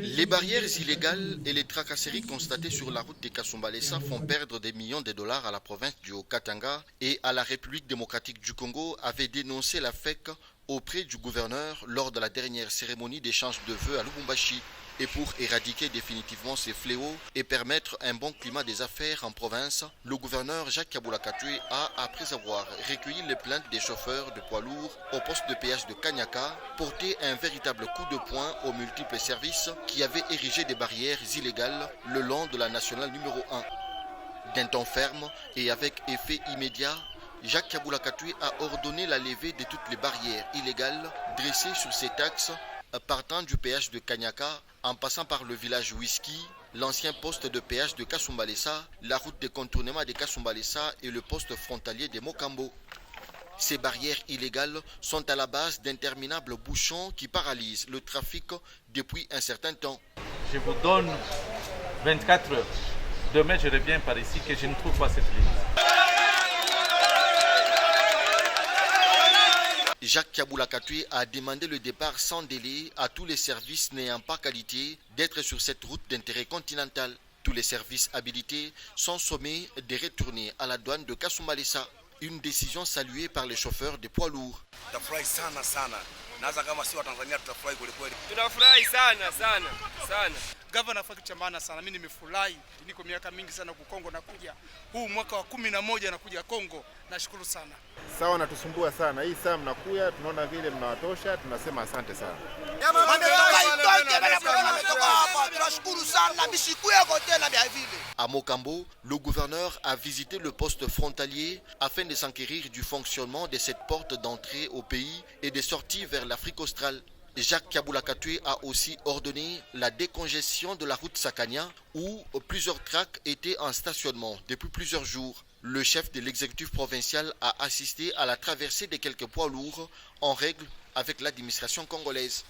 Les barrières illégales et les tracasseries constatées sur la route de Kasumbalesa font perdre des millions de dollars à la province du Haut-Katanga et à la République démocratique du Congo avait dénoncé la FEC auprès du gouverneur lors de la dernière cérémonie d'échange de vœux à Lubumbashi. Et pour éradiquer définitivement ces fléaux et permettre un bon climat des affaires en province, le gouverneur Jacques Kabula Katwe a, après avoir recueilli les plaintes des chauffeurs de poids lourds au poste de péage de Kanyaka, porté un véritable coup de poing aux multiples services qui avaient érigé des barrières illégales le long de la nationale numéro 1. D'un ton ferme et avec effet immédiat, Jacques Kabula Katwe a ordonné la levée de toutes les barrières illégales dressées sur cet axe partant du péage de Kanyaka en passant par le village Whisky, l'ancien poste de péage de Kasumbalesa, la route de contournement de Kasumbalesa et le poste frontalier de Mokambo. Ces barrières illégales sont à la base d'interminables bouchons qui paralysent le trafic depuis un certain temps. Je vous donne 24 heures. Demain, je reviens par ici que je ne trouve pas cette ligne. Jacques Kabula Katwe a demandé le départ sans délai à tous les services n'ayant pas qualité d'être sur cette route d'intérêt continental. Tous les services habilités sont sommés de retourner à la douane de Kasumbalesa. Une décision saluée par les chauffeurs de poids lourds. Gavana afaki cha maana sana. Mimi nimefurahi. Niko miaka mingi sana ku Kongo nakuja. Huu mwaka wa 11 nakuja Kongo. Nashukuru sana. Sawa, natusumbua sana. Hii saa mnakuya, tunaona vile mnawatosha, tunasema asante sana. À Mokambo, le gouverneur a visité le poste frontalier afin de s'enquérir du fonctionnement de cette porte d'entrée au pays et de sortie vers l'Afrique australe. Jacques Kabula Katwe a aussi ordonné la décongestion de la route Sakania où plusieurs tracks étaient en stationnement depuis plusieurs jours. Le chef de l'exécutif provincial a assisté à la traversée de quelques poids lourds en règle avec l'administration congolaise.